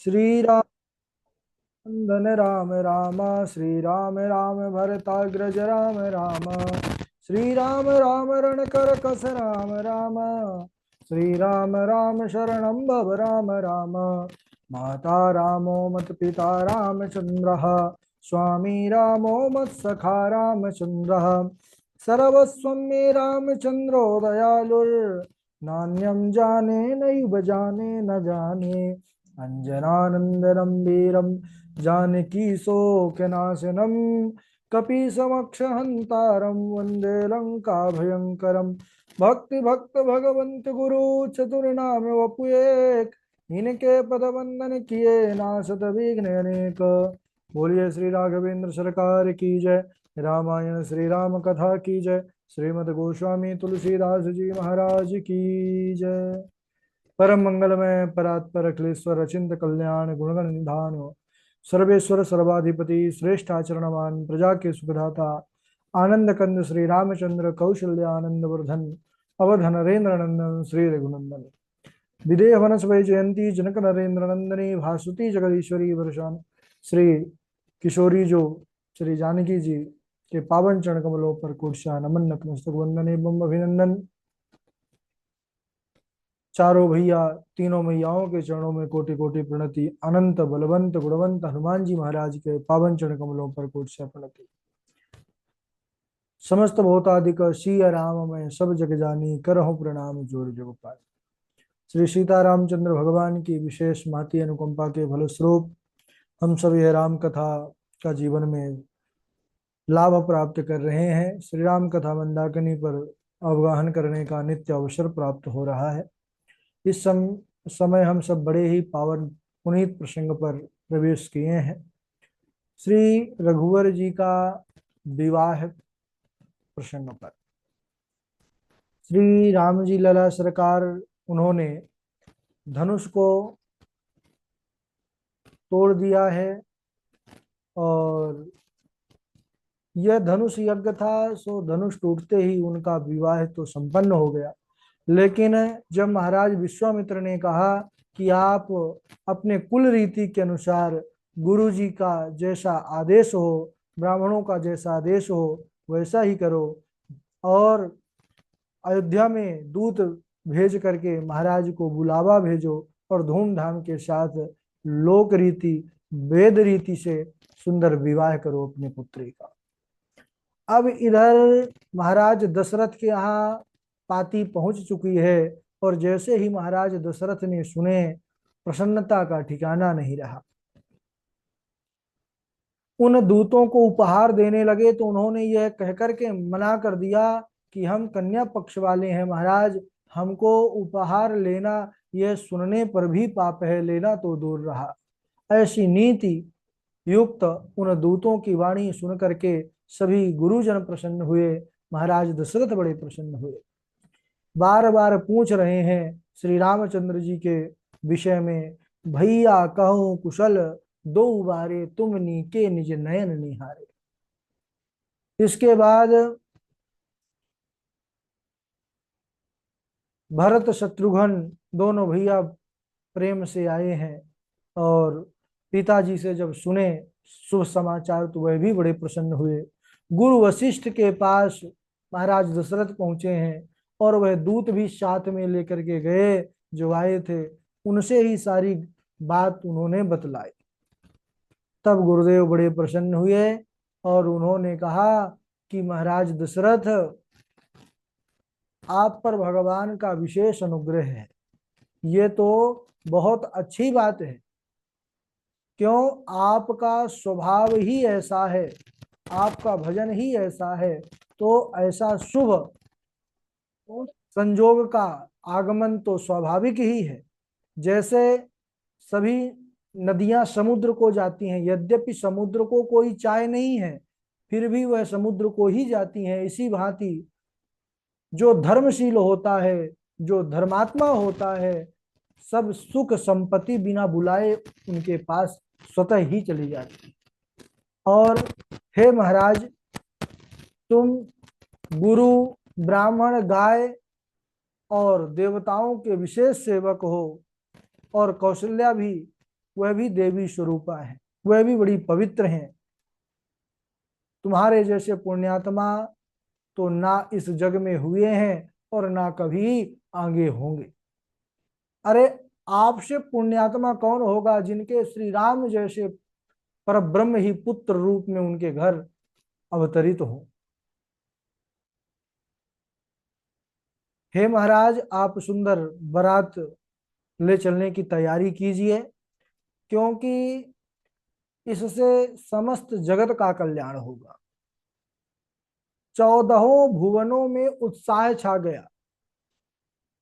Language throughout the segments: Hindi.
श्री राम धन राम राम, श्री राम राम भरताग्रज राम राम, श्री राम राम रण कर कस राम राम, श्री राम राम शरणं भव राम राम। माता रामो मत पिता रामचंद्र, स्वामी रामो मत सखा रामचंद्र, सर्वस्वं मे रामचंद्रो दयालुर्, नान्यं जाने नैव जाने न जाने, अंजनानंदनं वीरं जानकी शोकनाशनम, कपीसमक्षहंतारं वंदे लंका भयंकरम। भक्ति भक्त भगवंत गुरु चतुर्नाम वपुएक, इनके पद वंदन किए नासत विघ्न अनेक। बोलिए श्री राघवेंद्र सरकार की जय। रामायण श्री राम कथा की जय। श्रीमद गोस्वामी तुलसीदास जी महाराज की जय। परम मंगलमय परात्पर अखिलेश्वर अचिंत कल्याण गुणगण निधान सर्वेश्वर सर्वाधिपति श्रेष्ठ आचरणवान प्रजा के सुखदाता आनंद कंद श्री रामचंद्र कौशल्य आनंद वर्धन अवधन नरेंद्र नंदन श्री रघुनंदन विदेह वनस वै जयंती जनक नरेंद्र नंदनी भासुती जगदीश्वरी वर्षान श्री किशोरी जो श्री जानकी जी के पावन चरण कमलों पर कोटशा नमन नतमस्तक वंदन एवं अभिनंदन। चारों भैया तीनों मैयाओं के चरणों में कोटि कोटि प्रणति। अनंत बलवंत गुणवंत हनुमान जी महाराज के पावन चरण कमलों पर कोटि प्रणति। समस्त भूतादिक सिय राम मैं सब जग जानी, करहूँ प्रणाम जोर जग पाए। श्री सीता रामचंद्र भगवान की विशेष माती अनुकंपा के फलस्वरूप हम सब यह राम कथा का जीवन में लाभ प्राप्त कर रहे हैं। श्री राम कथा मंदाकिनी पर अवगाहन करने का नित्य अवसर प्राप्त हो रहा है। इस समय हम सब बड़े ही पावन पुनीत प्रसंग पर प्रवेश किए हैं। श्री रघुवर जी का विवाह प्रसंग पर श्री राम जी लला सरकार उन्होंने धनुष को तोड़ दिया है और यह धनुष यज्ञ था, सो धनुष टूटते ही उनका विवाह तो संपन्न हो गया। लेकिन जब महाराज विश्वामित्र ने कहा कि आप अपने कुल रीति के अनुसार गुरु जी का जैसा आदेश हो, ब्राह्मणों का जैसा आदेश हो वैसा ही करो, और अयोध्या में दूत भेज करके महाराज को बुलावा भेजो और धूमधाम के साथ लोक रीति वेद रीति से सुंदर विवाह करो अपने पुत्री का। अब इधर महाराज दशरथ के यहाँ पाती पहुंच चुकी है और जैसे ही महाराज दशरथ ने सुने, प्रसन्नता का ठिकाना नहीं रहा। उन दूतों को उपहार देने लगे तो उन्होंने यह कहकर के मना कर दिया कि हम कन्या पक्ष वाले हैं महाराज, हमको उपहार लेना यह सुनने पर भी पाप है, लेना तो दूर रहा। ऐसी नीति युक्त उन दूतों की वाणी सुन करके सभी गुरुजन प्रसन्न हुए, महाराज दशरथ बड़े प्रसन्न हुए। बार बार पूछ रहे हैं श्री रामचंद्र जी के विषय में, भैया कहूं कुशल दो बारे तुम नीके निज नयन निहारे। इसके बाद भरत शत्रुघ्न दोनों भैया प्रेम से आए हैं और पिताजी से जब सुने शुभ समाचार तो वह भी बड़े प्रसन्न हुए। गुरु वशिष्ठ के पास महाराज दशरथ पहुंचे हैं और वह दूत भी साथ में लेकर के गए जो आए थे, उनसे ही सारी बात उन्होंने बतलाई। तब गुरुदेव बड़े प्रसन्न हुए और उन्होंने कहा कि महाराज दशरथ, आप पर भगवान का विशेष अनुग्रह है, ये तो बहुत अच्छी बात है। क्यों, आपका स्वभाव ही ऐसा है, आपका भजन ही ऐसा है, तो ऐसा शुभ संजोग का आगमन तो स्वाभाविक ही है। जैसे सभी नदियां समुद्र को जाती हैं, यद्यपि समुद्र को कोई चाय नहीं है फिर भी वह समुद्र को ही जाती हैं, इसी भांति जो धर्मशील होता है, जो धर्मात्मा होता है, सब सुख संपत्ति बिना बुलाए उनके पास स्वतः ही चली जाती। और हे महाराज, तुम गुरु ब्राह्मण गाय और देवताओं के विशेष सेवक हो और कौशल्या भी वह भी देवी स्वरूपा है, वह भी बड़ी पवित्र हैं। तुम्हारे जैसे पुण्यात्मा तो ना इस जग में हुए हैं और ना कभी आगे होंगे। अरे आपसे पुण्यात्मा कौन होगा जिनके श्री राम जैसे परब्रह्म ही पुत्र रूप में उनके घर अवतरित हो। हे महाराज, आप सुंदर बारात ले चलने की तैयारी कीजिए, क्योंकि इससे समस्त जगत का कल्याण होगा। 14 भुवनों में उत्साह छा गया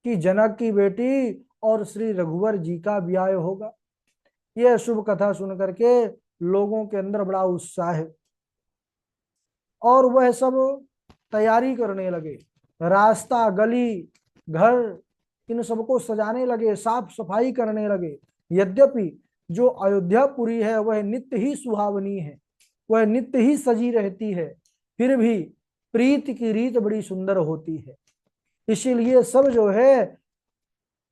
कि जनक की बेटी और श्री रघुवर जी का ब्याह होगा। यह शुभ कथा सुन करके लोगों के अंदर बड़ा उत्साह है और वह सब तैयारी करने लगे। रास्ता, गली, घर, इन सबको सजाने लगे, साफ सफाई करने लगे। यद्यपि जो अयोध्यापुरी है वह नित्य ही सुहावनी है, वह नित्य ही सजी रहती है, फिर भी प्रीति की रीत बड़ी सुंदर होती है। इसीलिए सब जो है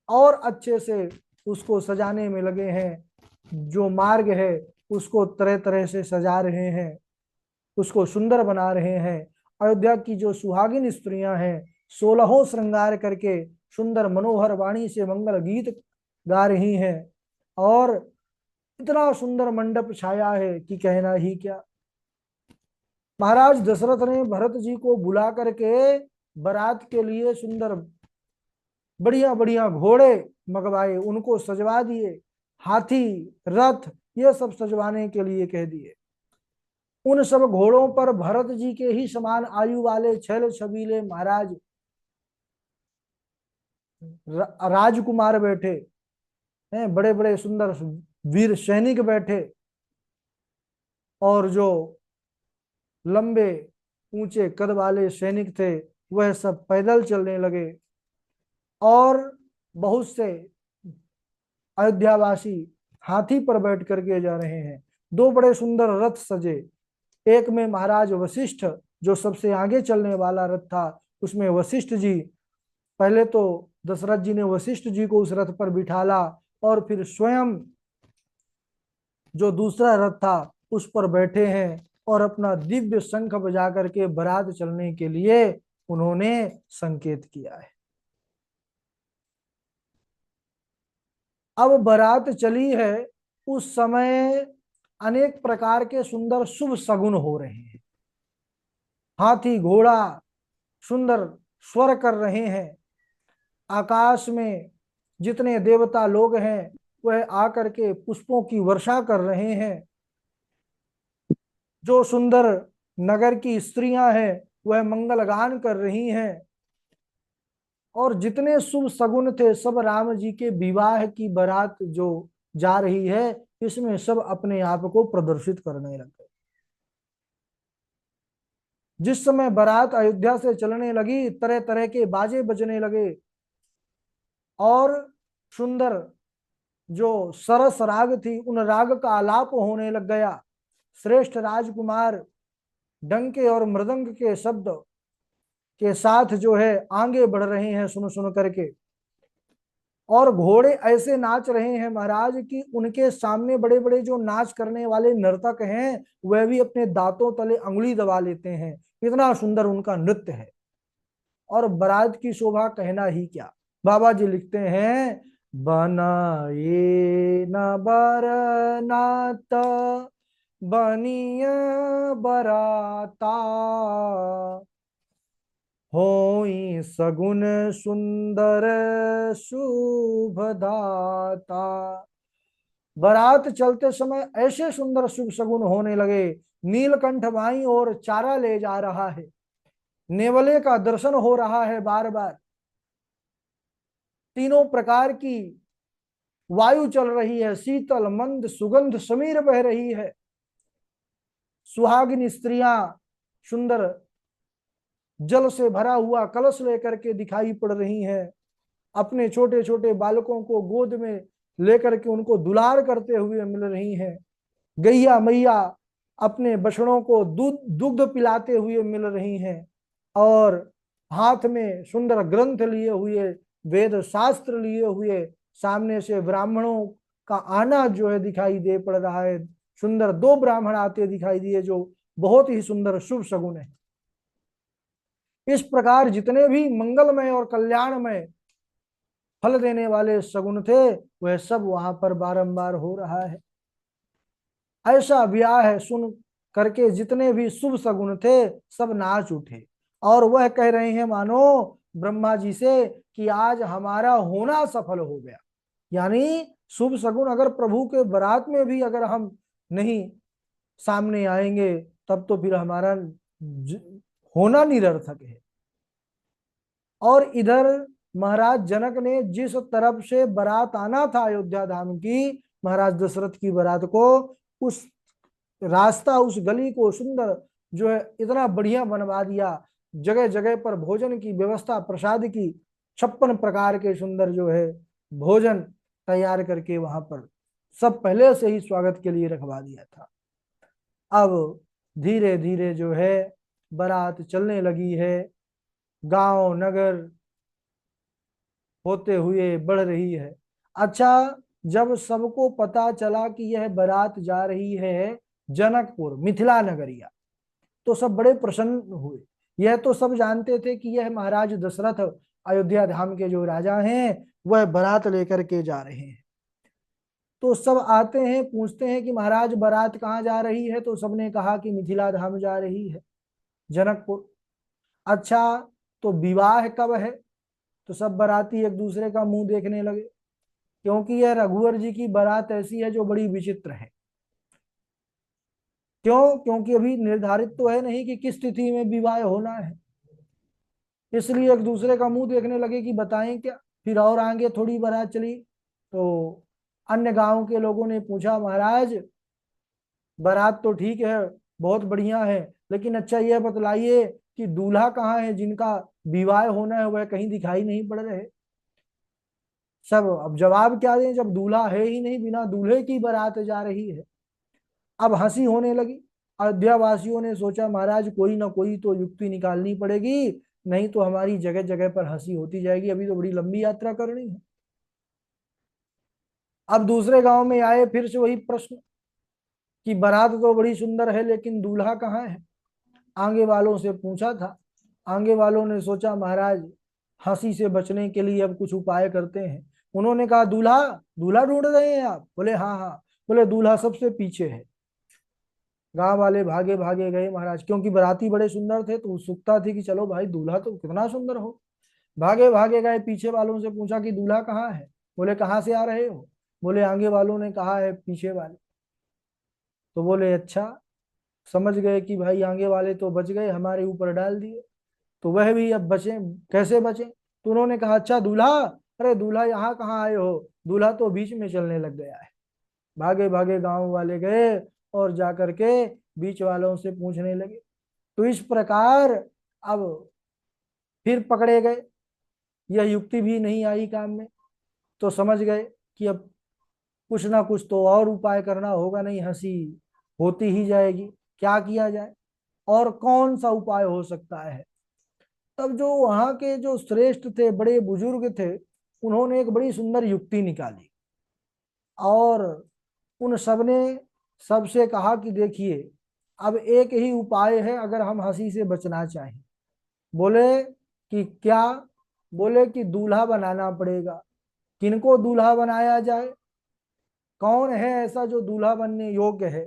और अच्छे से उसको सजाने में लगे हैं। जो मार्ग है उसको तरह तरह से सजा रहे हैं, उसको सुंदर बना रहे हैं। अयोध्या की जो सुहागिन स्त्रियां हैं 16 श्रृंगार करके सुंदर मनोहर वाणी से मंगल गीत गा रही हैं और इतना सुंदर मंडप छाया है कि कहना ही क्या। महाराज दशरथ ने भरत जी को बुला करके बारात के लिए सुंदर बढ़िया बढ़िया घोड़े मंगवाए, उनको सजवा दिए, हाथी, रथ, ये सब सजवाने के लिए कह दिए। उन सब घोड़ों पर भरत जी के ही समान आयु वाले छैल छबीले महाराज राजकुमार बैठे हैं, बड़े बड़े सुंदर वीर सैनिक बैठे, और जो लंबे ऊंचे कद वाले सैनिक थे वह सब पैदल चलने लगे। और बहुत से अयोध्यावासी हाथी पर बैठ करके जा रहे हैं। दो बड़े सुंदर रथ सजे, एक में महाराज वशिष्ठ जो सबसे आगे चलने वाला रथ था, उसमें वशिष्ठ जी, पहले तो दशरथ जी ने वशिष्ठ जी को उस रथ पर बिठाला और फिर स्वयं जो दूसरा रथ था उस पर बैठे हैं और अपना दिव्य शंख बजा करके बारात चलने के लिए उन्होंने संकेत किया है। अब बारात चली है, उस समय अनेक प्रकार के सुंदर शुभ शगुन हो रहे हैं। हाथी घोड़ा सुंदर स्वर कर रहे हैं। आकाश में जितने देवता लोग हैं वह आकर के पुष्पों की वर्षा कर रहे हैं। जो सुंदर नगर की स्त्रियां हैं वह मंगल गान कर रही हैं। और जितने शुभ शगुन थे सब राम जी के विवाह की बारात जो जा रही है इसमें सब अपने आप को प्रदर्शित करने लगे। जिस समय बारात अयोध्या से चलने लगी तरह तरह के बाजे बजने लगे और सुंदर जो सरस राग थी उन राग का आलाप होने लग गया। श्रेष्ठ राजकुमार डंके और मृदंग के शब्द के साथ जो है आगे बढ़ रहे हैं सुन सुन करके, और घोड़े ऐसे नाच रहे हैं महाराज कि उनके सामने बड़े बड़े जो नाच करने वाले नर्तक हैं वह भी अपने दांतों तले अंगुली दबा लेते हैं, इतना सुंदर उनका नृत्य है। और बारात की शोभा कहना ही क्या। बाबा जी लिखते हैं, बनाए न बरनात बनिय बराता होई सगुन सुंदर शुभदाता। बारात चलते समय ऐसे सुंदर शुभ शगुन होने लगे। नीलकंठ बाई और चारा ले जा रहा है, नेवले का दर्शन हो रहा है बार बार, तीनों प्रकार की वायु चल रही है, शीतल मंद सुगंध समीर बह रही है। सुहागिन स्त्रियां सुंदर जल से भरा हुआ कलश लेकर के दिखाई पड़ रही हैं, अपने छोटे छोटे बालकों को गोद में लेकर के उनको दुलार करते हुए मिल रही हैं। गैया मैया अपने बछड़ों को दूध दुग्ध पिलाते हुए मिल रही हैं और हाथ में सुंदर ग्रंथ लिए हुए, वेद शास्त्र लिए हुए सामने से ब्राह्मणों का आना जो है दिखाई दे पड़ रहा है। सुंदर दो ब्राह्मण आते दिखाई दिए, जो बहुत ही सुंदर शुभ शगुन है। इस प्रकार जितने भी मंगलमय और कल्याणमय फल देने वाले शगुन थे, वह सब वहां पर बारंबार हो रहा है। ऐसा ब्याह सुन करके जितने भी शुभ शगुन थे सब नाच उठे, और वह कह रहे हैं मानो ब्रह्मा जी से कि आज हमारा होना सफल हो गया। यानी शुभ शगुन अगर प्रभु के बारात में भी अगर हम नहीं सामने आएंगे, तब तो फिर हमारा होना निरर्थक है। और इधर महाराज जनक ने जिस तरफ से बारात आना था अयोध्या धाम की, महाराज दशरथ की बारात को, उस रास्ता, उस गली को सुंदर जो है इतना बढ़िया बनवा दिया। जगह जगह पर भोजन की व्यवस्था, प्रसाद की 56 प्रकार के सुंदर जो है भोजन तैयार करके वहां पर सब पहले से ही स्वागत के लिए रखवा दिया था। अब धीरे धीरे जो है बारात चलने लगी है, गांव नगर होते हुए बढ़ रही है। अच्छा, जब सबको पता चला कि यह बारात जा रही है जनकपुर मिथिला नगरिया, तो सब बड़े प्रसन्न हुए। यह तो सब जानते थे कि यह महाराज दशरथ अयोध्या धाम के जो राजा हैं वह बारात लेकर के जा रहे हैं। तो सब आते हैं, पूछते हैं कि महाराज बारात कहाँ जा रही है, तो सबने कहा कि मिथिला धाम जा रही है, जनकपुर। अच्छा, तो विवाह कब है? तो सब बाराती एक दूसरे का मुंह देखने लगे, क्योंकि यह रघुवर जी की बारात ऐसी है जो बड़ी विचित्र है। क्यों? क्योंकि अभी निर्धारित तो है नहीं कि किस तिथि में विवाह होना है, इसलिए एक दूसरे का मुंह देखने लगे कि बताएं क्या। फिर और आगे थोड़ी बारात चली तो अन्य गांव के लोगों ने पूछा, महाराज बारात तो ठीक है, बहुत बढ़िया है, लेकिन अच्छा यह बतलाइए कि दूल्हा कहाँ है, जिनका विवाह होना है वह कहीं दिखाई नहीं पड़ रहे। सब अब जवाब क्या दें जब दूल्हा है ही नहीं, बिना दूल्हे की बारात जा रही है। अब हंसी होने लगी। अयोध्या वासियों ने सोचा महाराज कोई ना कोई तो युक्ति निकालनी पड़ेगी, नहीं तो हमारी जगह जगह पर हंसी होती जाएगी, अभी तो बड़ी लंबी यात्रा करनी है। अब दूसरे गांव में आए, फिर से वही प्रश्न कि बारात तो बड़ी सुंदर है लेकिन दूल्हा कहाँ है। आगे वालों से पूछा था, आगे वालों ने सोचा महाराज हंसी से बचने के लिए अब कुछ उपाय करते हैं। उन्होंने कहा दूल्हा, दूल्हा ढूंढ रहे हैं आप? बोले हाँ हाँ। बोले दूल्हा सबसे पीछे है। गांव वाले भागे भागे गए महाराज, क्योंकि बाराती बड़े सुंदर थे तो उत्सुकता थी कि चलो भाई दूल्हा तो कितना सुंदर हो। भागे भागे गए, पीछे वालों से पूछा कि दूल्हा कहाँ है। बोले कहाँ से आ रहे हो? बोले आगे वालों ने कहा है पीछे वाले। तो बोले अच्छा, समझ गए कि भाई आगे वाले तो बच गए, हमारे ऊपर डाल दिए, तो वह भी अब बचे, कैसे बचे? तो उन्होंने कहा अच्छा दूल्हा, अरे दूल्हा यहाँ कहाँ आए हो, दूल्हा तो बीच में चलने लग गया है। भागे भागे गांव वाले गए और जाकर के बीच वालों से पूछने लगे। तो इस प्रकार अब फिर पकड़े गए, यह युक्ति भी नहीं आई काम में। तो समझ गए कि अब कुछ ना कुछ तो और उपाय करना होगा, नहीं हंसी होती ही जाएगी, क्या किया जाए और कौन सा उपाय हो सकता है। तब जो वहां के जो श्रेष्ठ थे, बड़े बुजुर्ग थे, उन्होंने एक बड़ी सुंदर युक्ति निकाली और उन सब ने सबसे कहा कि देखिए अब एक ही उपाय है अगर हम हंसी से बचना चाहें। बोले कि क्या? बोले कि दूल्हा बनाना पड़ेगा। किनको दूल्हा बनाया जाए? कौन है ऐसा जो दूल्हा बनने योग्य है?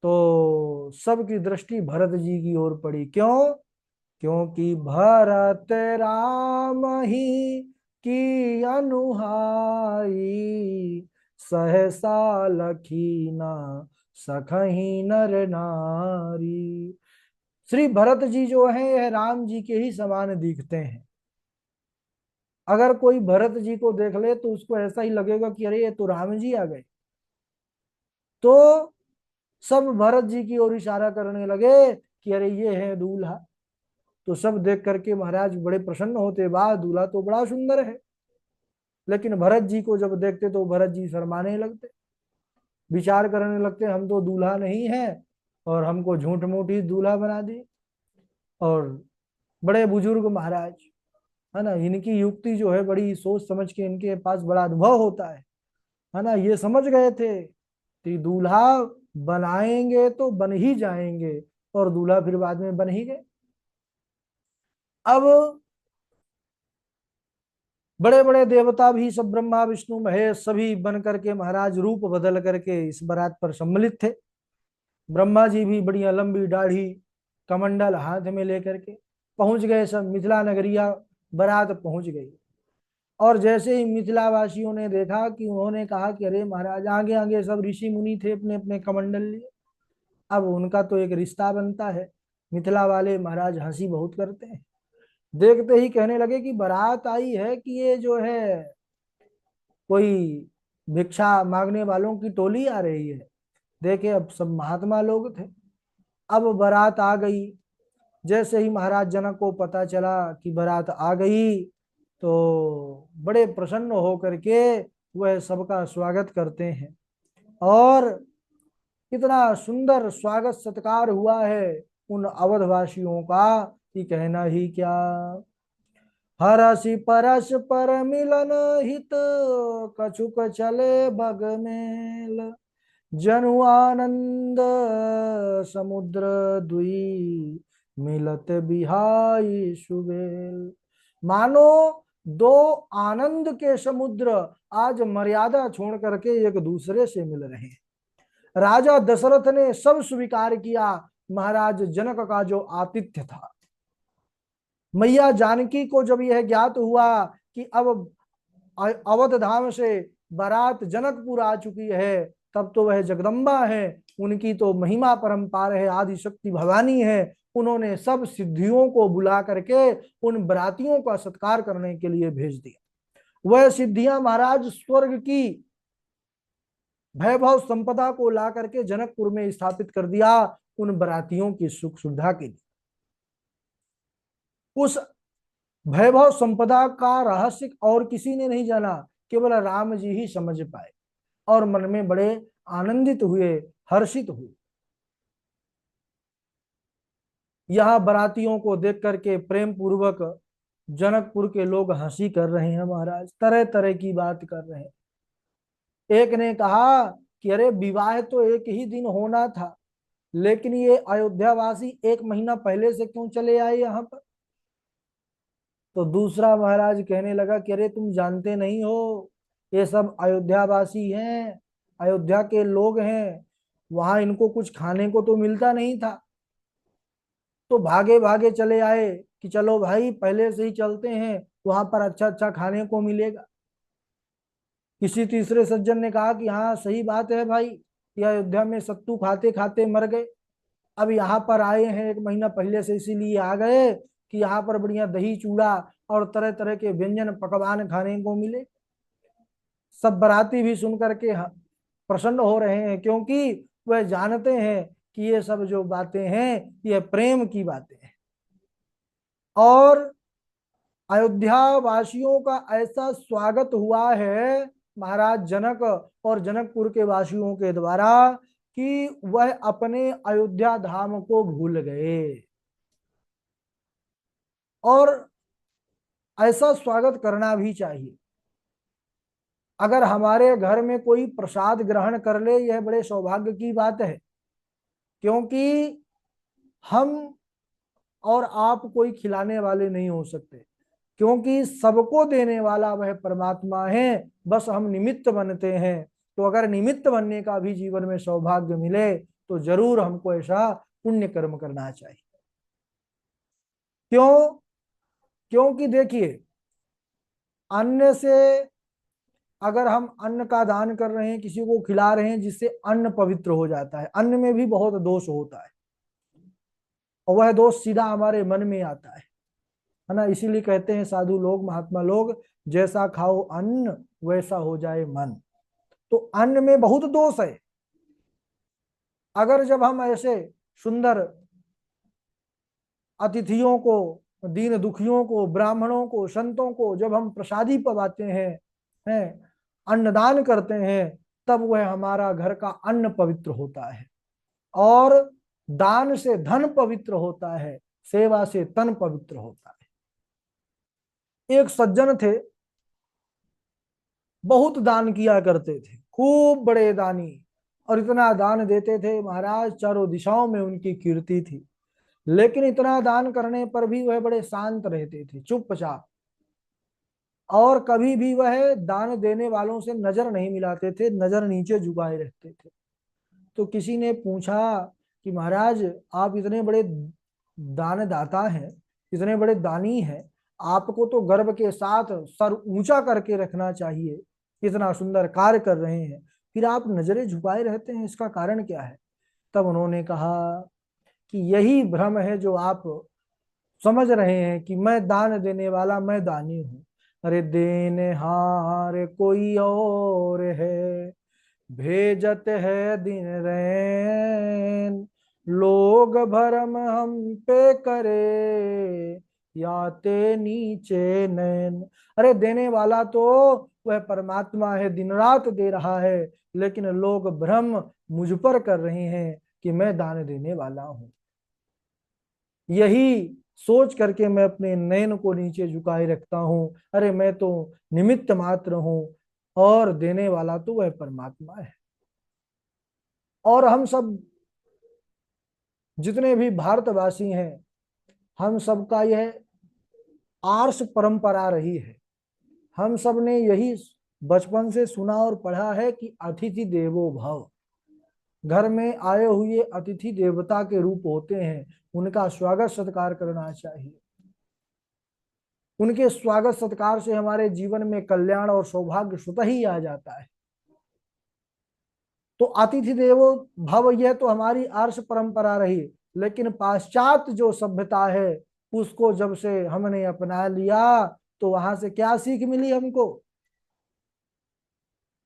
तो सबकी दृष्टि भरत जी की ओर पड़ी। क्यों? क्योंकि भरत राम ही की अनुहाई, सहसा लखीना सखही नर नारी। श्री भरत जी जो है यह राम जी के ही समान दिखते हैं। अगर कोई भरत जी को देख ले तो उसको ऐसा ही लगेगा कि अरे ये तो राम जी आ गए। तो सब भरत जी की ओर इशारा करने लगे कि अरे ये है दूल्हा। तो सब देख करके महाराज बड़े प्रसन्न होते, वाह दूल्हा तो बड़ा सुंदर है। लेकिन भरत जी को जब देखते तो भरत जी शर्माने लगते, विचार करने लगते हम तो दूल्हा नहीं है और हमको झूठ मूठ ही दूल्हा बना दिए। और बड़े बुजुर्ग महाराज है ना, इनकी युक्ति जो है बड़ी सोच समझ के, इनके पास बड़ा अनुभव होता है। है ना, ये समझ गए थे कि दूल्हा बनाएंगे तो बन ही जाएंगे, और दूल्हा फिर बाद में बन ही गए। अब बड़े बड़े देवता भी सब, ब्रह्मा विष्णु महेश सभी बन करके महाराज रूप बदल करके इस बारात पर सम्मिलित थे। ब्रह्मा जी भी बढ़िया लंबी दाढ़ी, कमंडल हाथ में लेकर के पहुंच गए, सब मिथिला नगरिया बारात पहुंच गई। और जैसे ही मिथिला वासियों ने देखा कि उन्होंने कहा कि अरे महाराज, आगे आगे सब ऋषि मुनि थे अपने अपने कमंडल लिए, अब उनका तो एक रिश्ता बनता है। मिथिला वाले महाराज हंसी बहुत करते हैं, देखते ही कहने लगे कि बारात आई है कि ये जो है कोई भिक्षा मांगने वालों की टोली आ रही है। देखे अब सब महात्मा लोग थे। अब बारात आ गई। जैसे ही महाराज जनक को पता चला कि बारात आ गई, तो बड़े प्रसन्न होकर के वह सबका स्वागत करते हैं। और इतना सुंदर स्वागत सत्कार हुआ है उन अवधवासियों का कि कहना ही क्या। हरसि परस पर मिलन हित, कछुक चले भग मेल, जनु आनंद समुद्र दुई, मिलत बिहाई सुबेल। मानो दो आनंद के समुद्र आज मर्यादा छोड़ करके एक दूसरे से मिल रहे हैं। राजा दशरथ ने सब स्वीकार किया महाराज जनक का जो आतिथ्य था। मैया जानकी को जब यह ज्ञात हुआ कि अब अवध धाम से बारात जनकपुर आ चुकी है, तब तो वह जगदम्बा है, उनकी तो महिमा परंपार है, आदि शक्ति भवानी है। उन्होंने सब सिद्धियों को बुला करके उन बरातियों का सत्कार करने के लिए भेज दिया। वह सिद्धियां महाराज स्वर्ग की वैभव संपदा को ला करके जनकपुर में स्थापित कर दिया उन बरातियों की सुख सुविधा के लिए। उस वैभव संपदा का रहस्य और किसी ने नहीं जाना, केवल राम जी ही समझ पाए, और मन में बड़े आनंदित हुए, हर्षित हुए। यहां बरातियों को देख करके प्रेम पूर्वक जनकपुर के लोग हंसी कर रहे हैं महाराज, तरह तरह की बात कर रहे हैं। एक ने कहा कि अरे विवाह तो एक ही दिन होना था, लेकिन ये अयोध्यावासी एक महीना पहले से क्यों चले आए यहाँ पर। तो दूसरा महाराज कहने लगा कि अरे तुम जानते नहीं हो, ये सब अयोध्यावासी हैं, अयोध्या के लोग हैं, वहां इनको कुछ खाने को तो मिलता नहीं था, तो भागे भागे चले आए कि चलो भाई पहले से ही चलते हैं, वहां पर अच्छा अच्छा खाने को मिलेगा। किसी तीसरे सज्जन ने कहा कि हाँ सही बात है भाई, ये अयोध्या में सत्तू खाते खाते मर गए, अब यहाँ पर आए हैं एक महीना पहले से, इसीलिए आ गए कि यहाँ पर बढ़िया दही चूड़ा और तरह तरह के व्यंजन पकवान खाने को मिले। सब बाराती भी सुन करके प्रसन्न हो रहे हैं, क्योंकि वह जानते हैं कि ये सब जो बातें हैं ये प्रेम की बातें हैं। और अयोध्या वासियों का ऐसा स्वागत हुआ है महाराज जनक और जनकपुर के वासियों के द्वारा कि वह अपने अयोध्या धाम को भूल गए। और ऐसा स्वागत करना भी चाहिए। अगर हमारे घर में कोई प्रसाद ग्रहण कर ले, यह बड़े सौभाग्य की बात है, क्योंकि हम और आप कोई खिलाने वाले नहीं हो सकते, क्योंकि सबको देने वाला वह परमात्मा है, बस हम निमित्त बनते हैं। तो अगर निमित्त बनने का भी जीवन में सौभाग्य मिले तो जरूर हमको ऐसा पुण्य कर्म करना चाहिए। क्यों? क्योंकि देखिए, अन्न से, अगर हम अन्न का दान कर रहे हैं, किसी को खिला रहे हैं, जिससे अन्न पवित्र हो जाता है, अन्न में भी बहुत दोष होता है, और वह दोष सीधा हमारे मन में आता है ना। इसीलिए कहते हैं साधु लोग, महात्मा लोग, जैसा खाओ अन्न वैसा हो जाए मन। तो अन्न में बहुत दोष है। अगर जब हम ऐसे सुंदर अतिथियों को, दीन दुखियों को, ब्राह्मणों को, संतों को जब हम प्रसादी पवाते हैं अन्नदान करते हैं, तब वह हमारा घर का अन्न पवित्र होता है। और दान से धन पवित्र होता है, सेवा से तन पवित्र होता है। एक सज्जन थे, बहुत दान किया करते थे, खूब बड़े दानी, और इतना दान देते थे महाराज, चारों दिशाओं में उनकी कीर्ति थी। लेकिन इतना दान करने पर भी वह बड़े शांत रहते थे, चुपचाप, और कभी भी वह दान देने वालों से नजर नहीं मिलाते थे, नजर नीचे झुकाए रहते थे। तो किसी ने पूछा कि महाराज, आप इतने बड़े दानदाता हैं, इतने बड़े दानी हैं, आपको तो गर्व के साथ सर ऊंचा करके रखना चाहिए, इतना सुंदर कार्य कर रहे हैं, फिर आप नजरें झुकाए रहते हैं, इसका कारण क्या है? तब उन्होंने कहा कि यही भ्रम है जो आप समझ रहे हैं कि मैं दान देने वाला, मैं दानी हूं। अरे देने हार कोई और है, भेजत है दिन रैन, लोग भरम हम पे करे, याते नीचे नैन। अरे देने वाला तो वह परमात्मा है, दिन रात दे रहा है, लेकिन लोग भ्रम मुझ पर कर रहे हैं कि मैं दान देने वाला हूं। यही सोच करके मैं अपने नयन को नीचे झुकाए रखता हूं। अरे मैं तो निमित्त मात्र हूं, और देने वाला तो वह परमात्मा है। और हम सब जितने भी भारतवासी हैं, हम सबका यह आर्ष परंपरा रही है। हम सब ने यही बचपन से सुना और पढ़ा है कि अतिथि देवो भव। घर में आए हुए अतिथि देवता के रूप होते हैं, उनका स्वागत सत्कार करना चाहिए। उनके स्वागत सत्कार से हमारे जीवन में कल्याण और सौभाग्य स्वतः ही आ जाता है। तो अतिथि देवो भव, यह तो हमारी आर्ष परंपरा रही, लेकिन पाश्चात्य जो सभ्यता है, उसको जब से हमने अपना लिया, तो वहां से क्या सीख मिली हमको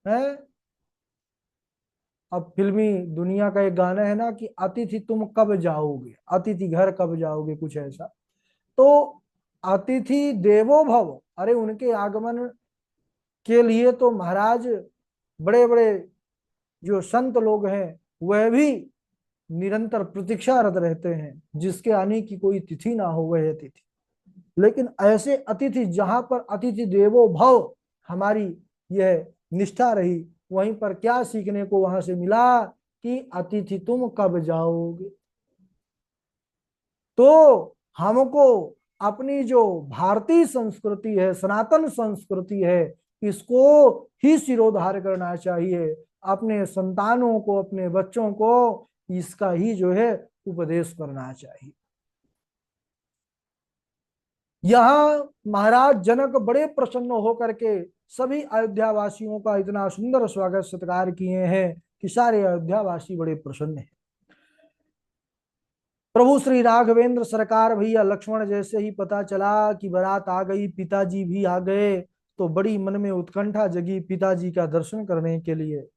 है? अब फिल्मी दुनिया का एक गाना है ना कि अतिथि तुम कब जाओगे, अतिथि घर कब जाओगे, कुछ ऐसा। तो अतिथि देवो भव, अरे उनके आगमन के लिए तो महाराज बड़े बड़े जो संत लोग हैं, वह भी निरंतर प्रतीक्षारत रहते हैं, जिसके आने की कोई तिथि ना हो वह अतिथि। लेकिन ऐसे अतिथि, जहां पर अतिथि देवो भव हमारी यह निष्ठा रही, वहीं पर क्या सीखने को वहां से मिला कि अतिथि तुम कब जाओगे। तो हमको अपनी जो भारतीय संस्कृति है, सनातन संस्कृति है, इसको ही सिरोधार्य करना चाहिए। अपने संतानों को, अपने बच्चों को इसका ही जो है उपदेश करना चाहिए। यहाँ महाराज जनक बड़े प्रसन्न होकर के सभी अयोध्या वासियों का इतना सुंदर स्वागत सत्कार किए हैं कि सारे अयोध्या वासी बड़े प्रसन्न हैं। प्रभु श्री राघवेंद्र सरकार भैया लक्ष्मण जैसे ही पता चला कि बारात आ गई, पिताजी भी आ गए, तो बड़ी मन में उत्कंठा जगी पिताजी का दर्शन करने के लिए।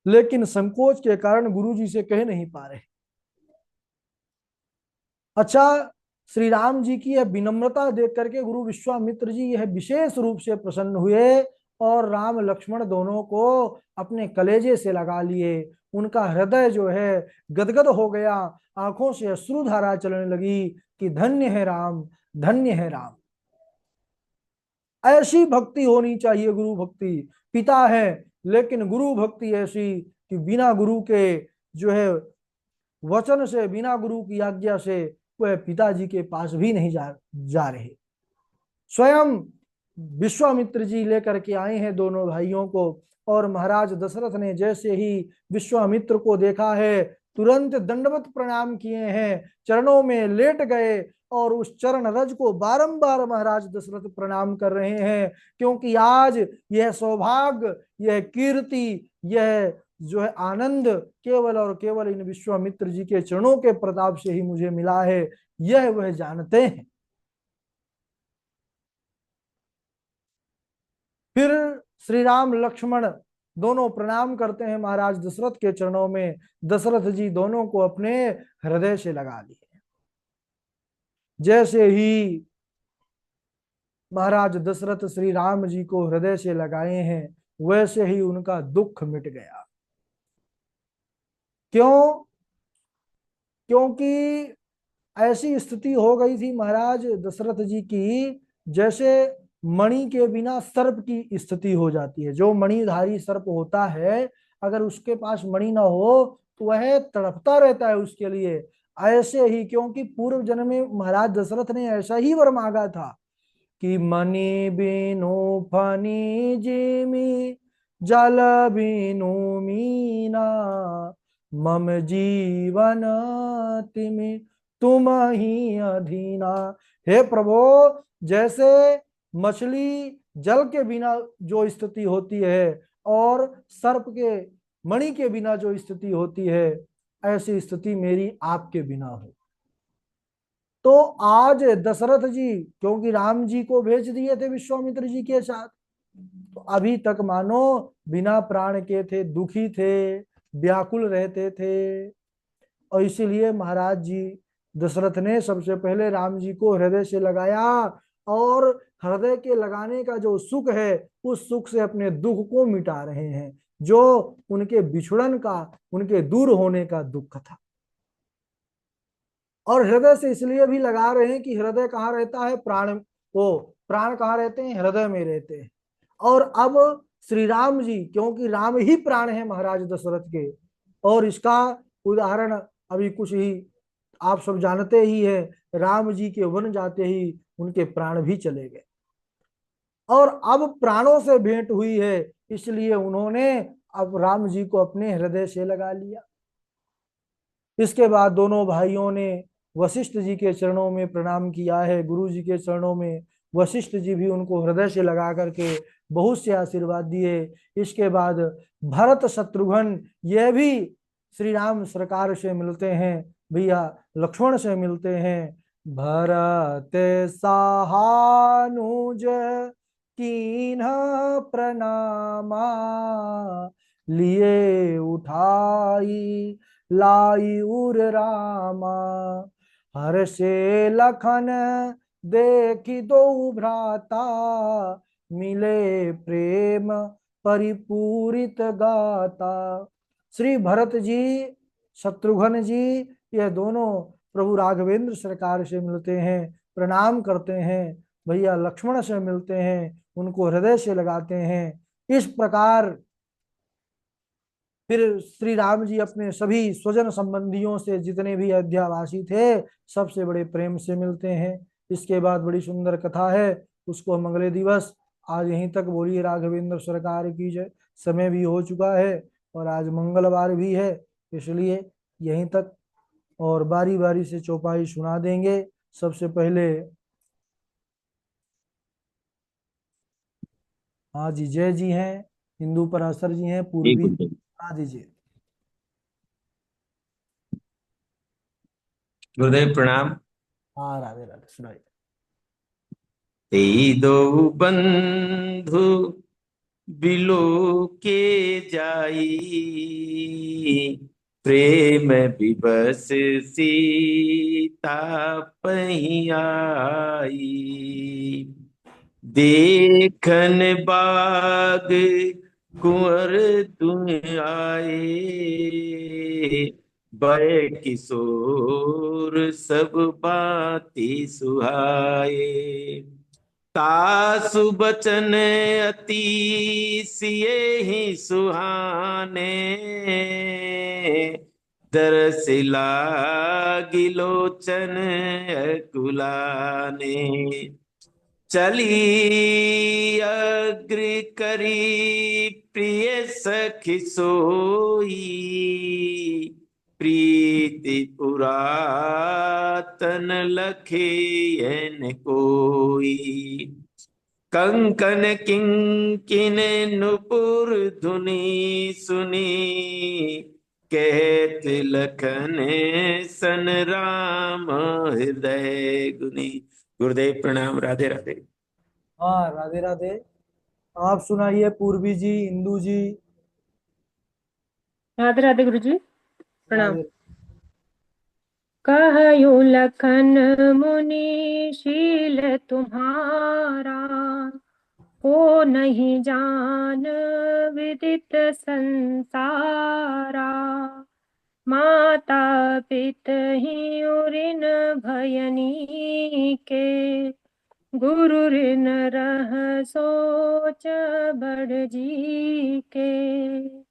लेकिन संकोच के कारण गुरुजी से कह नहीं पा रहे। अच्छा, श्री राम जी की यह विनम्रता देख करके गुरु विश्वामित्र जी यह विशेष रूप से प्रसन्न हुए, और राम लक्ष्मण दोनों को अपने कलेजे से लगा लिए। उनका हृदय जो है गदगद हो गया, आंखों से अश्रुधारा चलने लगी कि धन्य है राम, धन्य है राम। ऐसी भक्ति होनी चाहिए, गुरु भक्ति। पिता है, लेकिन गुरु भक्ति ऐसी कि बिना गुरु के जो है वचन से, बिना गुरु की आज्ञा से वह पिताजी के पास भी नहीं जा रहे। स्वयं विश्वामित्र जी लेकर के आए हैं दोनों भाइयों को, और महाराज दशरथ ने जैसे ही विश्वामित्र को देखा है, तुरंत दंडवत प्रणाम किए हैं, चरणों में लेट गए, और उस चरण रज को बारंबार महाराज दशरथ प्रणाम कर रहे हैं, क्योंकि आज यह सौभाग्य, यह कीर्ति, यह जो है आनंद केवल और केवल इन विश्वामित्र जी के चरणों के प्रताप से ही मुझे मिला है, यह वह जानते हैं। फिर श्री राम लक्ष्मण दोनों प्रणाम करते हैं महाराज दशरथ के चरणों में। दशरथ जी दोनों को अपने हृदय से लगा लिए। जैसे ही महाराज दशरथ श्री राम जी को हृदय से लगाए हैं, वैसे ही उनका दुख मिट गया। क्यों? क्योंकि ऐसी स्थिति हो गई थी महाराज दशरथ जी की, जैसे मणि के बिना सर्प की स्थिति हो जाती है। जो मणिधारी सर्प होता है, अगर उसके पास मणि ना हो तो वह तड़पता रहता है उसके लिए। ऐसे ही, क्योंकि पूर्व जन्म में महाराज दशरथ ने ऐसा ही वर मांगा था कि मणि बिनु फनी जिमी, जल बिनु मीना, मम जीवन तिमि तुम ही अधीना। हे प्रभु, जैसे मछली जल के बिना जो स्थिति होती है और सर्प के मणि के बिना जो स्थिति होती है, ऐसी स्थिति मेरी आपके बिना हो। तो आज दशरथ जी, क्योंकि राम जी को भेज दिए थे विश्वामित्र जी के साथ, तो अभी तक मानो बिना प्राण के थे, दुखी थे, व्याकुल रहते थे। और इसीलिए महाराज जी दशरथ ने सबसे पहले राम जी को हृदय से लगाया, और हृदय के लगाने का जो सुख है, उस सुख से अपने दुख को मिटा रहे हैं, जो उनके बिछुड़न का, उनके दूर होने का दुख था। और हृदय से इसलिए भी लगा रहे हैं कि हृदय कहाँ रहता है, प्राण, वो प्राण कहाँ रहते हैं, हृदय में रहते हैं। और अब श्री राम जी, क्योंकि राम ही प्राण है महाराज दशरथ के, और इसका उदाहरण अभी कुछ ही आप सब जानते ही है, राम जी के वन जाते ही उनके प्राण भी चले गए, और अब प्राणों से भेंट हुई है, इसलिए उन्होंने अब राम जी को अपने हृदय से लगा लिया। इसके बाद दोनों भाइयों ने वशिष्ठ जी के चरणों में प्रणाम किया है, गुरु जी के चरणों में। वशिष्ठ जी भी उनको हृदय से लगा करके बहुत से आशीर्वाद दिए। इसके बाद भरत शत्रुघ्न ये भी श्री राम सरकार से मिलते हैं, भैया लक्ष्मण से मिलते हैं। भरत सहानुज कीन्ह प्रणामा, लिए उठाई लाई उर रामा, हर से लखन देखी दो भ्राता, मिले प्रेम परिपूरित गाता। श्री भरत जी, शत्रुघ्न जी, ये दोनों प्रभु राघवेंद्र सरकार से मिलते हैं, प्रणाम करते हैं। भैया लक्ष्मण से मिलते हैं, उनको हृदय से लगाते हैं। इस प्रकार फिर श्री राम जी अपने सभी स्वजन संबंधियों से, जितने भी अयोध्यावासी थे, सबसे बड़े प्रेम से मिलते हैं। इसके बाद बड़ी सुंदर कथा है, उसको हम अगले दिवस, आज यहीं तक बोलिए राघवेंद्र सरकार की जय। समय भी हो चुका है और आज मंगलवार भी है, इसलिए यहीं तक, और बारी बारी से चौपाई सुना देंगे। सबसे पहले हाँ जी, जय जी हैं, हिंदू पराशर जी हैं, जी पूर्वी गुरुदेव। सुना दीजिए। गुरुदेव प्रणाम। हाँ, राधे राधे, सुनाइए। तेई दो बंधु बिलो के जाई, प्रेम विवश सीता पहियाई। देखन बाग कुंवर तुम आए, बड़े किशोर सब बाती सुहाए। तासु बचन अति सिए ही सुहाने, दरस लागी लोचन अकुलाने। चली अग्र करी प्रिय सखी सोई, प्रीति पुरातन लखियन कोई। कंकन किंकिन नुपुर धुनी सुनी, कहत लखन सन राम हृदय गुनी। गुरुदेव प्रणाम। राधे राधे। हाँ, राधे राधे। आप सुनाइए पूर्वी जी, इंदू जी। राधे राधे गुरु जी, प्रणाम। राधे। कहयो लखन मुनि शील तुम्हारा, को नहीं जान विदित संसारा। माता पित ही उरिन भयनी के, गुरु ऋण रह सोच बड़ जी के।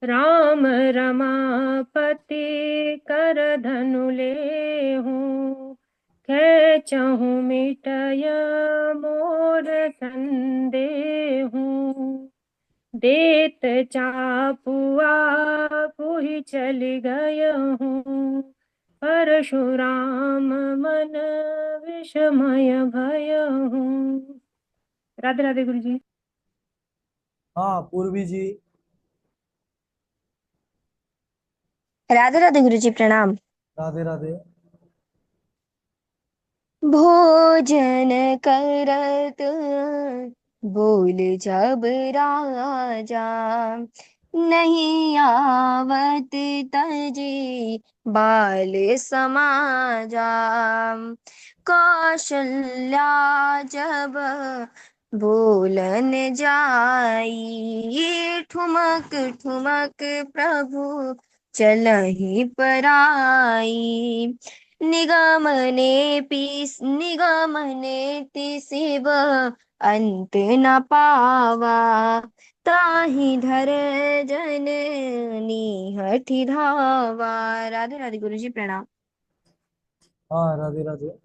राम रमापति कर धनु लेहूं, खेचहु मिटय मोर संदेहूं। देत चापुआ पुहि चल गयहूँ, परशुराम मन विषमय भयहूँ। राधे राधे गुरु जी। हाँ पूर्वी जी। राधे राधे गुरु जी, प्रणाम। राधे राधे। भोजन करत बोल जब राजा, नहीं आवत तजी बाल समाजा। कौशल्या जब बोलन जाई, ठुमक ठुमक प्रभु चलहि पराई। निगमने तिसिब अंत न पावा, ताहि धर जन निहठि धावा। राधे राधे गुरु जी, प्रणाम। हाँ राधे राधे।